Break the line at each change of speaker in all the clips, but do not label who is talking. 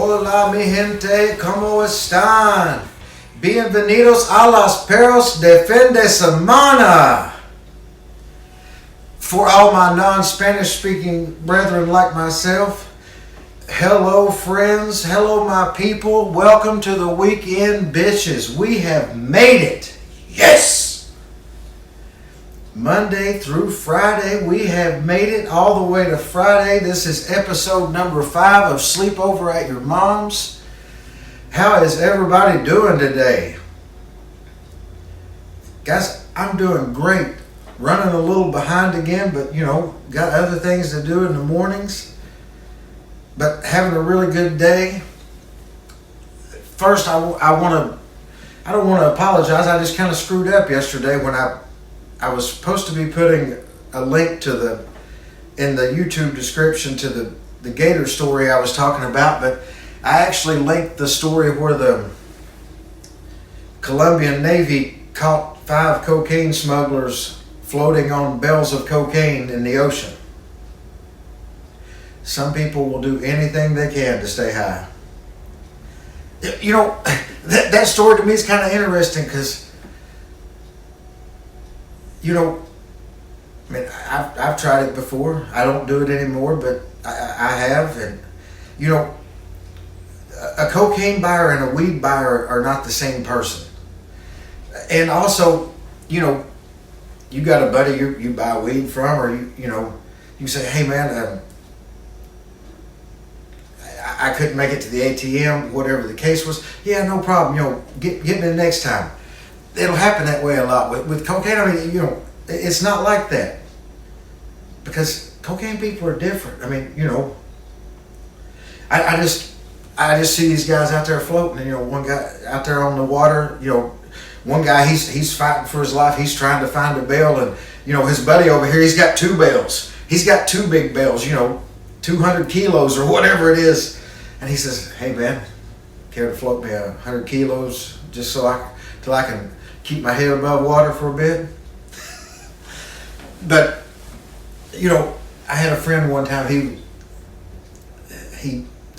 Hola mi gente, ¿cómo están? Bienvenidos a los perros de fin de semana. For all my non-Spanish speaking brethren like myself, hello friends, hello my people, welcome to the weekend, bitches. We have made it. Yes! Monday through Friday, we have made it all the way to Friday. This is episode number 5 of Sleepover at Your Mom's. How is everybody doing today? Guys, I'm doing great. Running a little behind again, but got other things to do in the mornings. But having a really good day. First, I don't want to apologize. I just kind of screwed up yesterday when I was supposed to be putting a link in the YouTube description to the gator story I was talking about, but I actually linked the story where the Colombian Navy caught 5 cocaine smugglers floating on bales of cocaine in the ocean. Some people will do anything they can to stay high. That story to me is kind of interesting because I've tried it before. I don't do it anymore, but I have. And, a cocaine buyer and a weed buyer are not the same person. And also, you got a buddy you buy weed from, or you say, hey man, I couldn't make it to the ATM, whatever the case was. Yeah, no problem. Get me next time. It'll happen that way a lot with cocaine. I mean, it's not like that because cocaine people are different. I mean, I just see these guys out there floating, and one guy out there on the water. One guy he's fighting for his life. He's trying to find a bale, and his buddy over here, he's got 2 bales. He's got 2 big bales, 200 kilos or whatever it is, and he says, "Hey man, care to float me 100 kilos just till I can keep my head above water for a bit?" But I had a friend one time.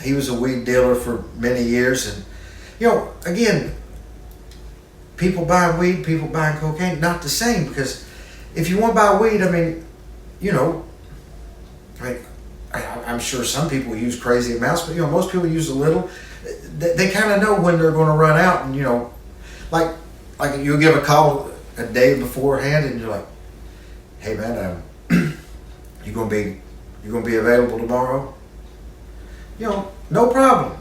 He was a weed dealer for many years, and again, people buying weed, people buying cocaine, not the same. Because if you want to buy weed, I'm sure some people use crazy amounts, but most people use a little. They kind of know when they're going to run out, and like you'll give a call a day beforehand, and you're like, "Hey man, you gonna be available tomorrow?" No problem.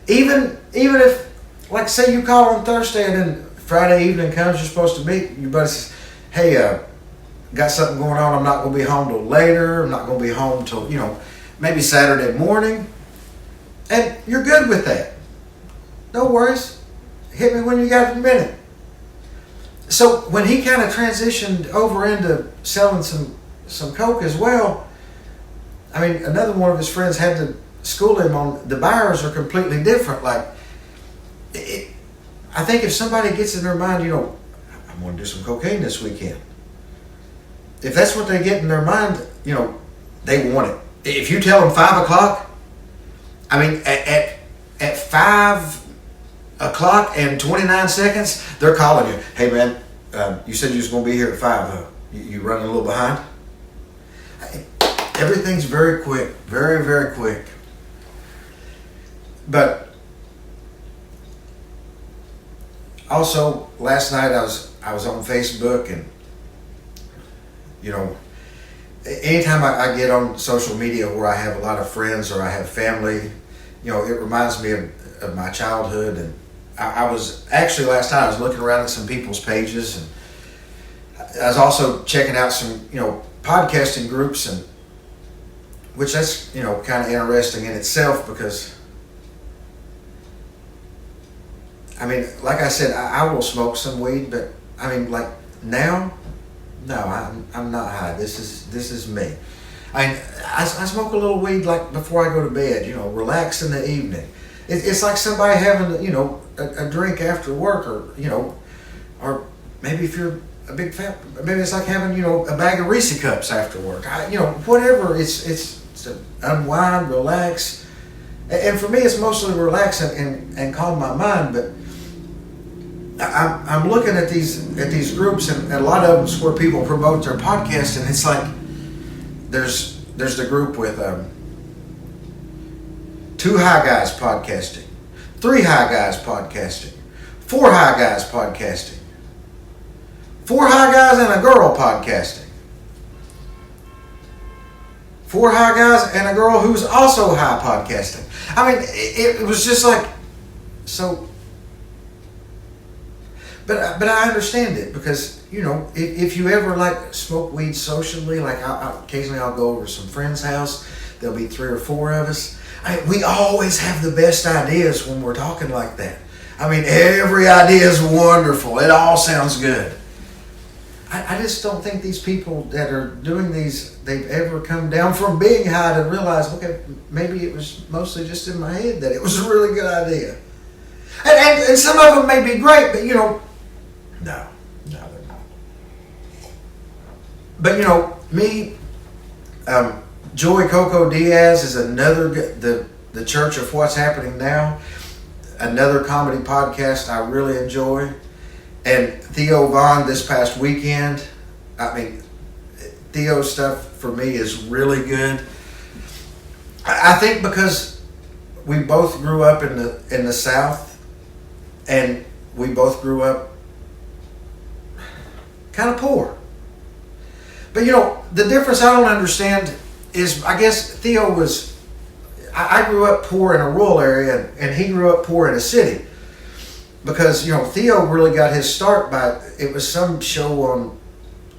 Even if, like, say you call on Thursday and then Friday evening comes, you're supposed to meet. Your buddy says, "Hey, got something going on. I'm not gonna be home till later. I'm not gonna be home till maybe Saturday morning," and you're good with that. No worries. Hit me when you got a minute. So when he kind of transitioned over into selling some coke as well, I mean, another one of his friends had to school him on the buyers are completely different. Like, I think if somebody gets in their mind, I'm going to do some cocaine this weekend. If that's what they get in their mind, they want it. If you tell them 5 o'clock, I mean, at 5 o'clock and 29 seconds, they're calling you. "Hey man, you said you was going to be here at 5. You running a little behind?" Everything's very quick, very, very quick. But also last night I was on Facebook, and anytime I get on social media where I have a lot of friends or I have family, it reminds me of my childhood. And I was actually, last night I was looking around at some people's pages, and I was also checking out some podcasting groups, and which that's kind of interesting in itself, because I mean, like I said, I will smoke some weed, but I mean, like now, no, I'm not high. This is me. I smoke a little weed like before I go to bed. Relax in the evening. It's like somebody having a drink after work, or maybe if you're a big fat, maybe it's like having a bag of Reese cups after work. Whatever. It's to unwind, relax, And for me, it's mostly relax and calm my mind. But I'm looking at these groups, and a lot of them is where people promote their podcast, and it's like there's the group with 2 high guys podcasting, 3 high guys podcasting, 4 high guys podcasting, 4 high guys and a girl podcasting, 4 high guys and a girl who's also high podcasting. I mean, it was just like, so. But I understand it because, you know, if you ever like smoke weed socially, like occasionally I'll go over to some friend's house. There'll be 3 or 4 of us. We always have the best ideas when we're talking like that. I mean, every idea is wonderful. It all sounds good. I just don't think these people that are doing these, they've ever come down from being high to realize, okay, maybe it was mostly just in my head that it was a really good idea. And some of them may be great, but, you know, no, they're not. But, you know, me, Joey Coco Diaz is another, the Church of What's Happening Now, another comedy podcast I really enjoy. And Theo Vaughn this past weekend, I mean, Theo's stuff for me is really good. I think because we both grew up in the South, and we both grew up kind of poor. But, you know, the difference I don't understand is, I guess Theo was, I grew up poor in a rural area, and he grew up poor in a city. Because, you know, Theo really got his start by, it was some show on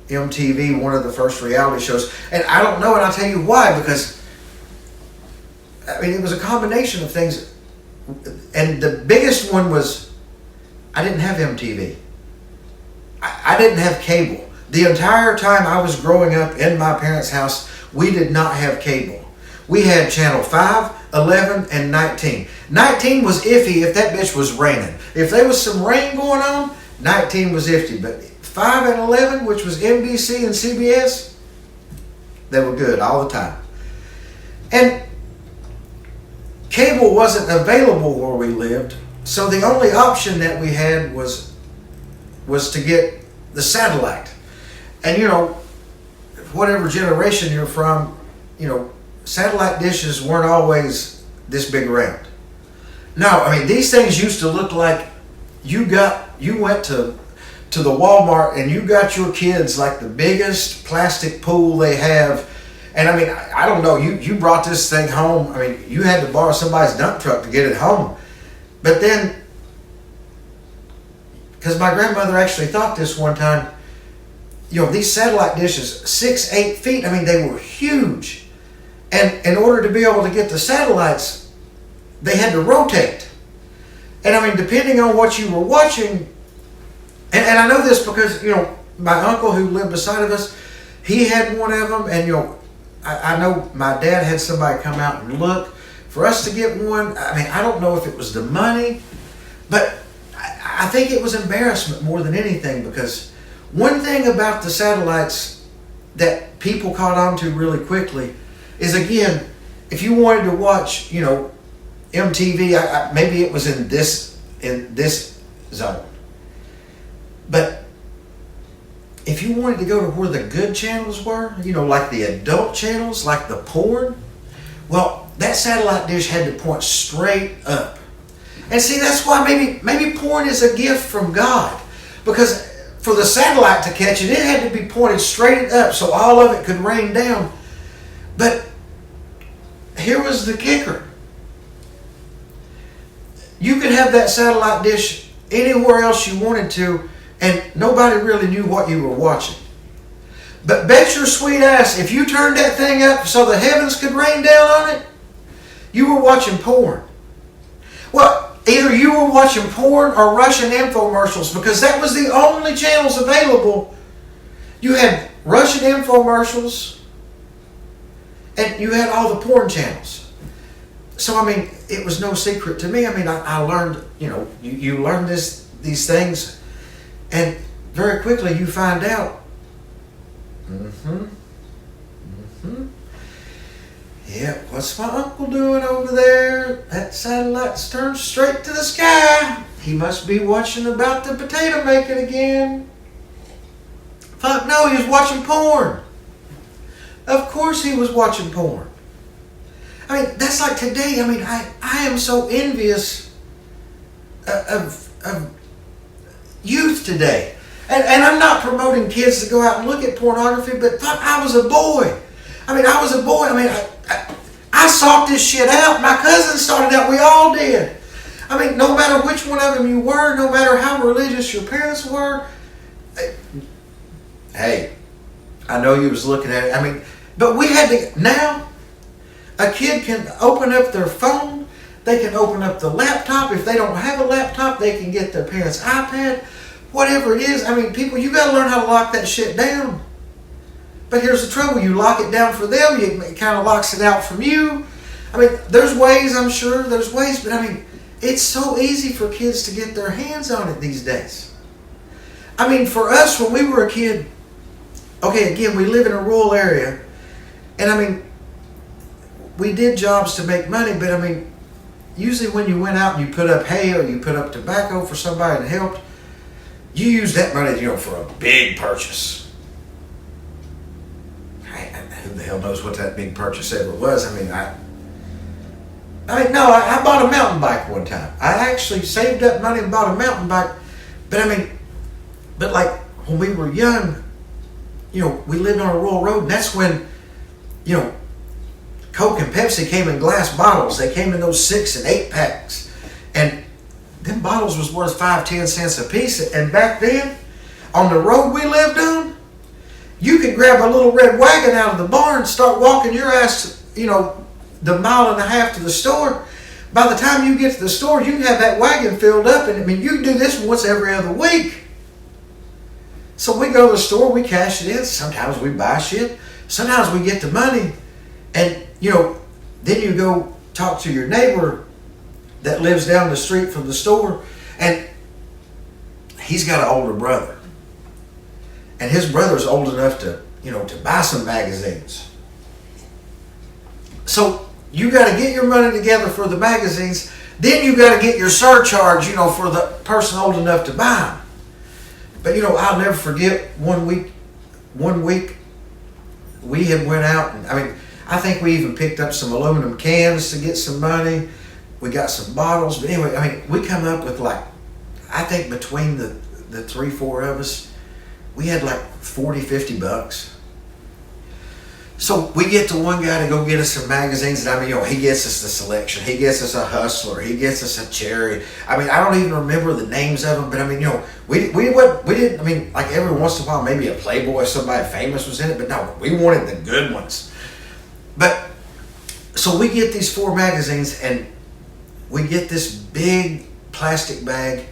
MTV, one of the first reality shows. And I don't know, and I'll tell you why, because, I mean, it was a combination of things. And the biggest one was, I didn't have MTV. I didn't have cable. The entire time I was growing up in my parents' house, we did not have cable. We had channel 5, 11, and 19. 19 was iffy if that bitch was raining. If there was some rain going on, 19 was iffy. But 5 and 11, which was NBC and CBS, they were good all the time. And cable wasn't available where we lived, so the only option that we had was to get the satellite. And, you know, whatever generation you're from, you know, satellite dishes weren't always this big around. No, I mean, these things used to look like you went to the Walmart and you got your kids like the biggest plastic pool they have. And I mean, I don't know, you brought this thing home. I mean, you had to borrow somebody's dump truck to get it home. But then, because my grandmother actually thought this one time, you know, these satellite dishes, 6-8 feet, I mean, they were huge. And in order to be able to get the satellites, they had to rotate. And I mean, depending on what you were watching, and I know this because, you know, my uncle who lived beside of us, he had one of them, and, you know, I know my dad had somebody come out and look. For us to get one, I mean, I don't know if it was the money, but I think it was embarrassment more than anything, because one thing about the satellites that people caught on to really quickly is, again, if you wanted to watch, you know, MTV, maybe it was in this zone. But if you wanted to go to where the good channels were, you know, like the adult channels, like the porn, well, that satellite dish had to point straight up. And see, that's why maybe porn is a gift from God. Because for the satellite to catch it, it had to be pointed straight up so all of it could rain down. But here was the kicker. You could have that satellite dish anywhere else you wanted to, and nobody really knew what you were watching. But bet your sweet ass, if you turned that thing up so the heavens could rain down on it, you were watching porn. Well, either you were watching porn or Russian infomercials, because that was the only channels available. You had Russian infomercials, and you had all the porn channels. So, I mean, it was no secret to me. I mean, I learned, you know, you learn these things, and very quickly you find out. Yeah, what's my uncle doing over there? That satellite's turned straight to the sky. He must be watching about the potato making again. Fuck no, he was watching porn. Of course he was watching porn. I mean, that's like today. I mean, I am so envious of youth today. And I'm not promoting kids to go out and look at pornography, but fuck, I was a boy. I mean, I was a boy. I mean, I sought this shit out. My cousins started out. We all did. I mean, no matter which one of them you were, no matter how religious your parents were, hey, I know you was looking at it. I mean, but we had to, now, a kid can open up their phone. They can open up the laptop. If they don't have a laptop, they can get their parents' iPad. Whatever it is. I mean, people, you got to learn how to lock that shit down. But here's the trouble. You lock it down for them, it kind of locks it out from you. I mean, there's ways, I'm sure. There's ways. But, I mean, it's so easy for kids to get their hands on it these days. I mean, for us, when we were a kid, okay, again, we live in a rural area. And, I mean, we did jobs to make money. But, I mean, usually when you went out and you put up hay or you put up tobacco for somebody that helped, you used that money, for a big purchase. Who the hell knows what that big purchase ever was? I mean, I bought a mountain bike one time. I actually saved up money and bought a mountain bike. But like when we were young, we lived on a rural road, and that's when, Coke and Pepsi came in glass bottles. They came in those 6 and 8 packs. And them bottles was worth 5-10 cents a piece. And back then, on the road we lived on, you could grab a little red wagon out of the barn, start walking your ass, the 1.5 miles to the store. By the time you get to the store, you can have that wagon filled up. And I mean, you can do this once every other week. So we go to the store, we cash it in. Sometimes we buy shit. Sometimes we get the money. And, then you go talk to your neighbor that lives down the street from the store. And he's got an older brother. And his brother's old enough to buy some magazines. So you got to get your money together for the magazines. Then you got to get your surcharge, for the person old enough to buy them. But I'll never forget one week we had went out, and I think we even picked up some aluminum cans to get some money. We got some bottles. But anyway, we come up with I think between the 3-4 of us, we had $40-50. So we get to one guy to go get us some magazines, and he gets us the Selection, he gets us a Hustler, he gets us a Cherry. I don't even remember the names of them, but we didn't. Every once in a while, maybe a Playboy, somebody famous was in it, but no, we wanted the good ones. But so we get these 4 magazines, and we get this big plastic bag,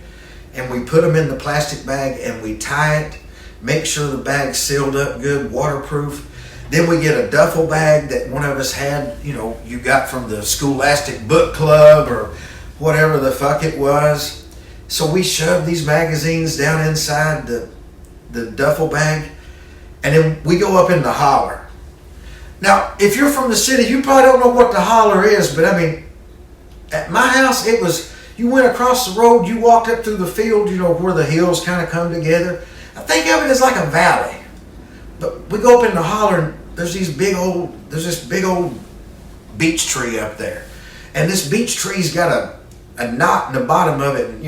and we put them in the plastic bag, and we tie it, make sure the bag's sealed up good, waterproof. Then we get a duffel bag that one of us had, you got from the Scholastic Book Club or whatever the fuck it was. So we shoved these magazines down inside the duffel bag, and then we go up in the holler. Now, if you're from the city, you probably don't know what the holler is, but at my house, it was, you went across the road, you walked up through the field, where the hills kind of come together. I think of it as like a valley. But we go up in the holler, and there's this big old beech tree up there. And this beech tree's got a knot in the bottom of it, and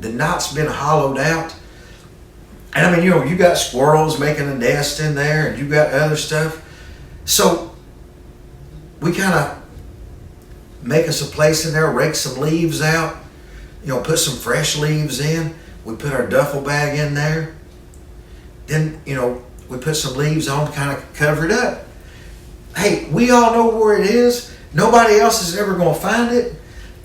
the knot's been hollowed out. And you got squirrels making a nest in there, and you got other stuff. So we kind of make us a place in there, rake some leaves out, put some fresh leaves in. We put our duffel bag in there. Then, we put some leaves on to kind of cover it up. Hey, we all know where it is. Nobody else is ever going to find it.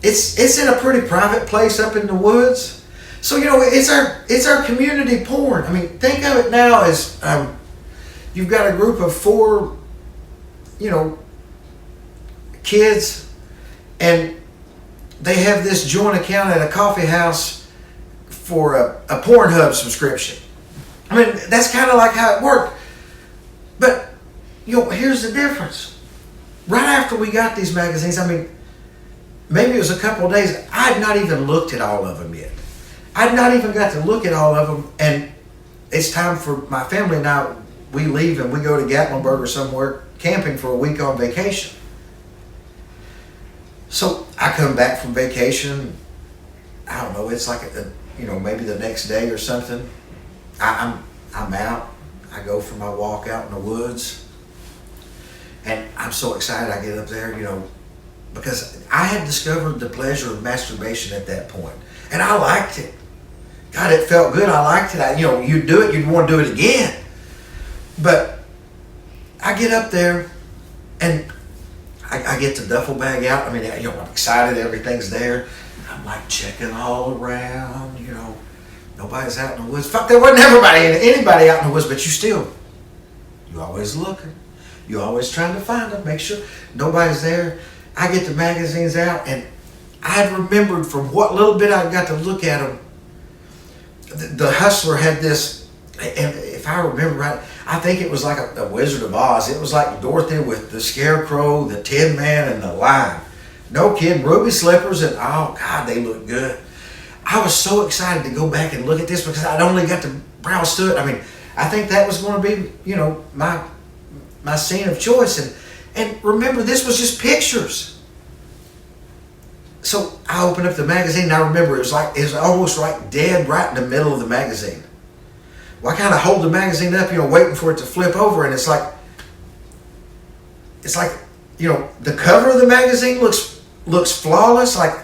It's in a pretty private place up in the woods. So, it's our community porn. Think of it now as you've got a group of 4, kids, and they have this joint account at a coffee house for a Pornhub subscription. That's kind of like how it worked. But, here's the difference. right after we got these magazines, I mean, maybe it was a couple of days, I had not even looked at all of them yet. I'd not even got to look at all of them, and it's time for my family and I, we leave and we go to Gatlinburg or somewhere camping for a week on vacation. So I come back from vacation, I don't know, it's like, maybe the next day or something. I'm out, I go for my walk out in the woods, and I'm so excited I get up there, because I had discovered the pleasure of masturbation at that point, and I liked it. God, it felt good. I liked it. You'd do it, you'd want to do it again. But I get up there, and I get the duffel bag out. I mean, I'm excited. Everything's there. I'm like checking all around. Nobody's out in the woods. Fuck, there wasn't anybody out in the woods. But you always looking. You always trying to find them. Make sure nobody's there. I get the magazines out, and I had remembered from what little bit I got to look at them. The Hustler had this, and if I remember right, I think it was like a Wizard of Oz. It was like Dorothy with the Scarecrow, the Tin Man, and the Lion. No kidding, ruby slippers, and oh God, they look good. I was so excited to go back and look at this because I'd only got to browse through it. I mean, I think that was going to be, my scene of choice. And remember, this was just pictures. So I opened up the magazine, and I remember it was almost like dead right in the middle of the magazine. Well, I kind of hold the magazine up, waiting for it to flip over, and it's like, the cover of the magazine looks flawless, like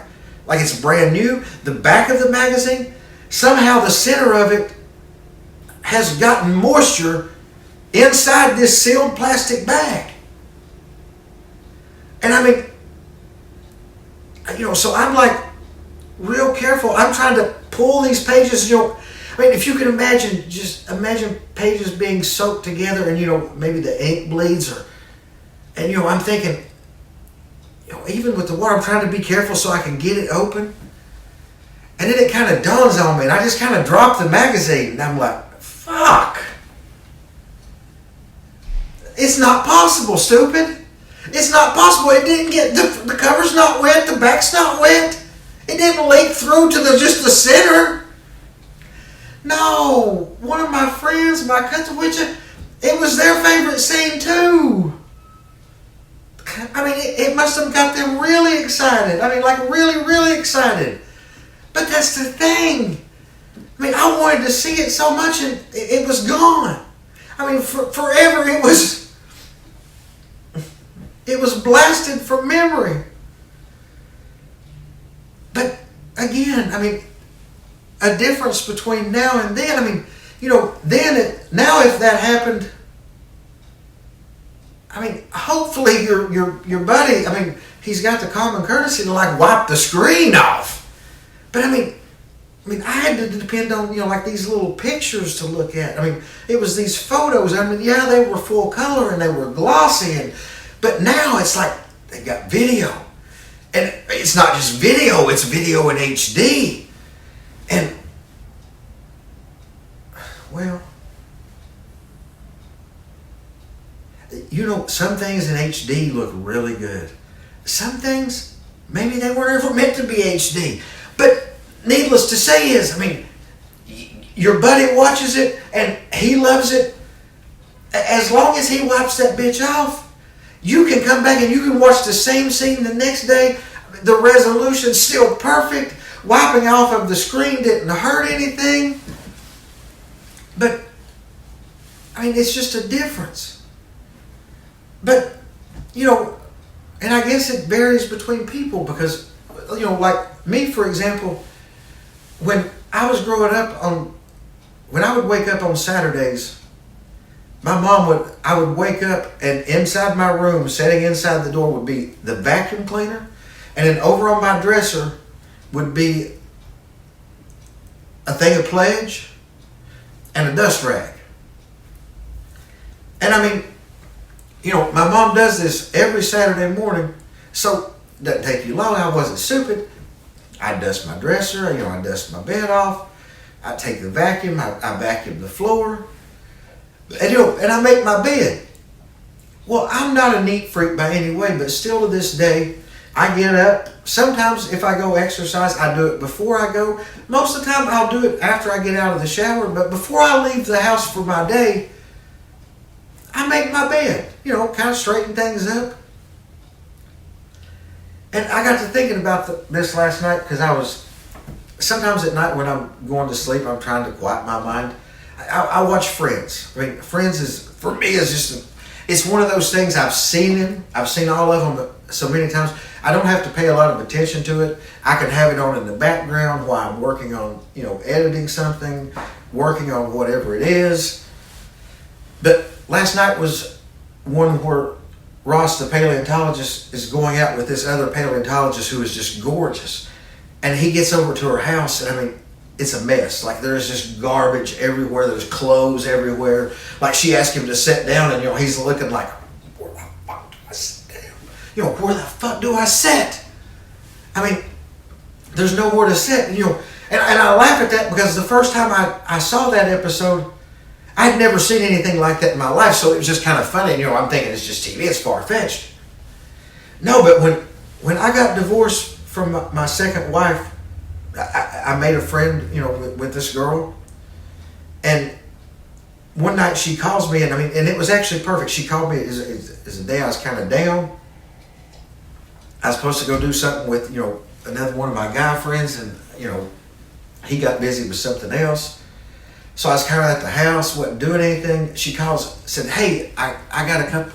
it's brand new. The back of the magazine, somehow the center of it has gotten moisture inside this sealed plastic bag. And I mean, so I'm like real careful. I'm trying to pull these pages, I mean, if you can imagine, just imagine pages being soaked together and, maybe the ink bleeds and I'm thinking, even with the water, I'm trying to be careful so I can get it open. And then it kind of dawns on me, and I just kind of drop the magazine, and I'm like, fuck. It's not possible, stupid. It's not possible. It didn't get, the cover's not wet, the back's not wet. It didn't leak through to just the center. No, one of my friends, my Kutawitcha, it was their favorite scene too. I mean, it must have got them really excited. I mean, like really, really excited. But that's the thing. I mean, I wanted to see it so much and it was gone. I mean, forever it was blasted from memory. But again, I mean, a difference between now and then. I mean, now if that happened, I mean, hopefully your buddy, I mean, he's got the common courtesy to like wipe the screen off. But I mean, I had to depend on, like these little pictures to look at. I mean, it was these photos. I mean, yeah, they were full color and they were glossy, but now it's like they got video. And it's not just video, it's video in HD. And, well, some things in HD look really good. Some things, maybe they weren't ever meant to be HD. But needless to say is, I mean, your buddy watches it and he loves it. As long as he wipes that bitch off, you can come back and you can watch the same scene the next day. The resolution's still perfect. Wiping off of the screen didn't hurt anything. But, I mean, it's just a difference. But, and I guess it varies between people because, like me, for example, when I was growing up when I would wake up on Saturdays, I would wake up and inside my room, sitting inside the door would be the vacuum cleaner, and then over on my dresser would be a thing of Pledge and a dust rag. And I mean, my mom does this every Saturday morning, so it doesn't take you long. I wasn't stupid. I dust my dresser, I dust my bed off. I take the vacuum, I vacuum the floor, and I make my bed. Well, I'm not a neat freak by any way, but still to this day, I get up. Sometimes if I go exercise, I do it before I go. Most of the time, I'll do it after I get out of the shower. But before I leave the house for my day, I make my bed. Kind of straighten things up. And I got to thinking about this last night because sometimes at night when I'm going to sleep, I'm trying to quiet my mind. I watch Friends. I mean, Friends for me is just it's one of those things I've seen all of them so many times. I don't have to pay a lot of attention to it. I can have it on in the background while I'm working on, editing something, working on whatever it is. But last night was one where Ross, the paleontologist, is going out with this other paleontologist who is just gorgeous. And he gets over to her house, and I mean, it's a mess. Like, there's just garbage everywhere. There's clothes everywhere. Like, she asked him to sit down, and, he's looking like, where the fuck do I sit down? Where the fuck do I sit? I mean, there's nowhere to sit. And I laugh at that because the first time I saw that episode, I'd never seen anything like that in my life, so it was just kind of funny. I'm thinking it's just TV, it's far-fetched. No, but when I got divorced from my second wife, I made a friend, with this girl. And one night she calls me, and it was actually perfect. She called me as a day I was kind of down. I was supposed to go do something with, another one of my guy friends, and, he got busy with something else. So I was kind of at the house, wasn't doing anything. She calls, said, hey, I got a couple,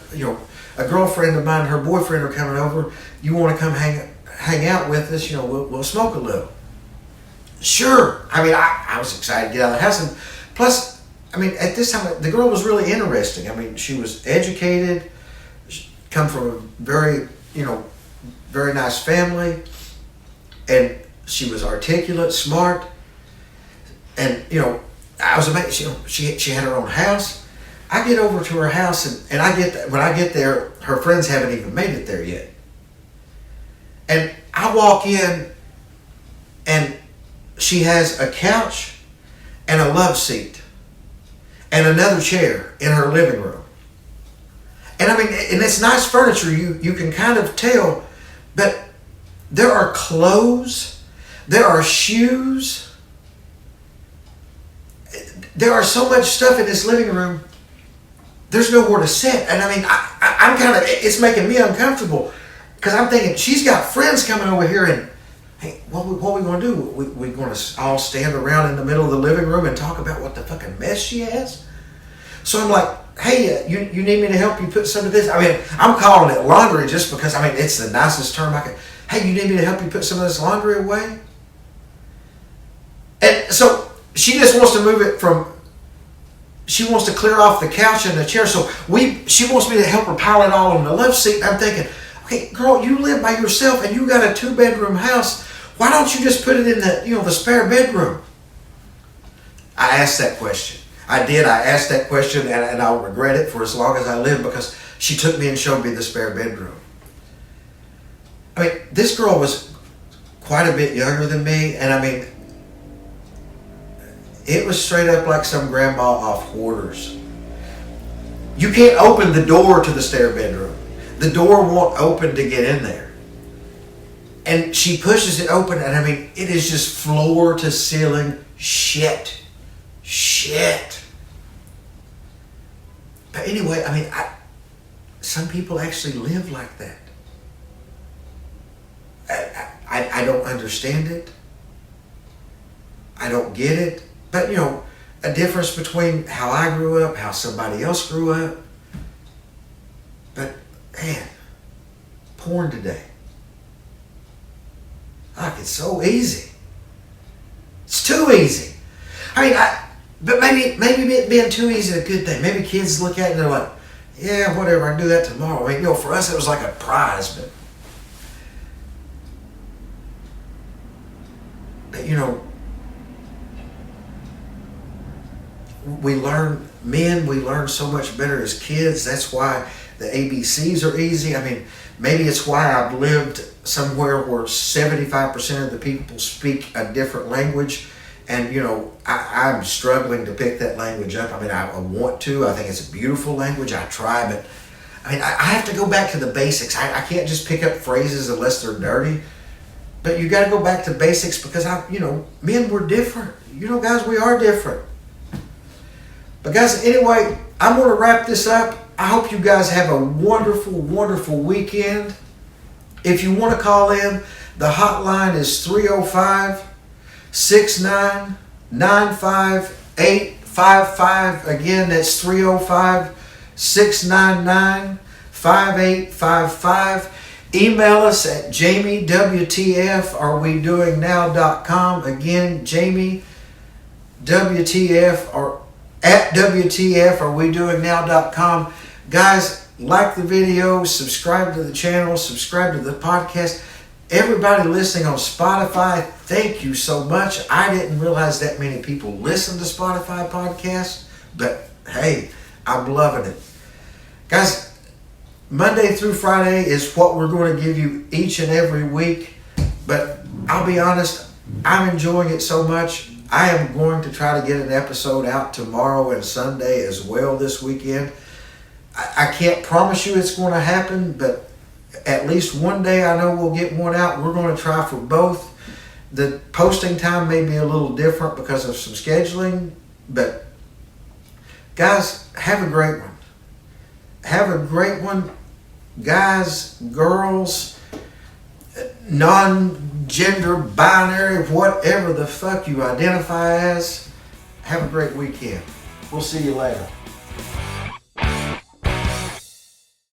a girlfriend of mine, her boyfriend are coming over. You want to come hang out with us? We'll smoke a little. Sure. I was excited to get out of the house. And plus, at this time, the girl was really interesting. She was educated, come from a very, very nice family. And she was articulate, smart. And, I was amazed. She had her own house. I get over to her house, and when I get there, her friends haven't even made it there yet. And I walk in, and she has a couch and a love seat and another chair in her living room. And and it's nice furniture, you can kind of tell, but there are clothes, there are shoes, there are so much stuff in this living room, there's nowhere to sit. And I'm kind of, it's making me uncomfortable because I'm thinking, she's got friends coming over here, and hey, what are we going to do? We're going to all stand around in the middle of the living room and talk about what the fucking mess she has? So I'm like, hey, you need me to help you put some of this? I'm calling it laundry just because, it's the nicest term I can. Hey, you need me to help you put some of this laundry away? And so she just wants to move it she wants to clear off the couch and the chair. So she wants me to help her pile it all on the love seat. I'm thinking, okay, girl, you live by yourself and you got a 2-bedroom house. Why don't you just put it in the spare bedroom? I asked that question. I did. I asked that question, and I'll regret it for as long as I live because she took me and showed me the spare bedroom. This girl was quite a bit younger than me, and it was straight up like some grandma off Hoarders. You can't open the door to the spare bedroom. The door won't open to get in there. And she pushes it open, and it is just floor to ceiling shit. But anyway, some people actually live like that. I don't understand it. I don't get it. But, a difference between how I grew up, how somebody else grew up. But, man, porn today. It's so easy. It's too easy. But maybe it being too easy is a good thing. Maybe kids look at it and they're like, yeah, whatever, I can do that tomorrow. For us it was like a prize, but we learn so much better as kids. That's why the ABCs are easy. Maybe it's why I've lived somewhere where 75% of the people speak a different language. And, I'm struggling to pick that language up. I want to. I think it's a beautiful language. I try, but I mean, I have to go back to the basics. I can't just pick up phrases unless they're dirty. But you got to go back to basics because men, we're different. Guys, we are different. But guys, anyway, I'm going to wrap this up. I hope you guys have a wonderful, wonderful weekend. If you want to call in, the hotline is 305-699-5855. Again, that's 305-699-5855. Email us at jamiewtf@wetdoingnow.com. Again, jamiewtf or at wtf@wetdoingnow.com. Guys, like the video, subscribe to the channel, subscribe to the podcast. Everybody listening on Spotify, thank you so much. I didn't realize that many people listen to Spotify podcasts, but hey, I'm loving it. Guys, Monday through Friday is what we're going to give you each and every week. But I'll be honest, I'm enjoying it so much. I am going to try to get an episode out tomorrow and Sunday as well this weekend. I can't promise you it's going to happen, but at least one day I know we'll get one out. We're going to try for both. The posting time may be a little different because of some scheduling, but guys, have a great one. Have a great one. Guys, girls, non-gender binary, whatever the fuck you identify as, have a great weekend. We'll see you later.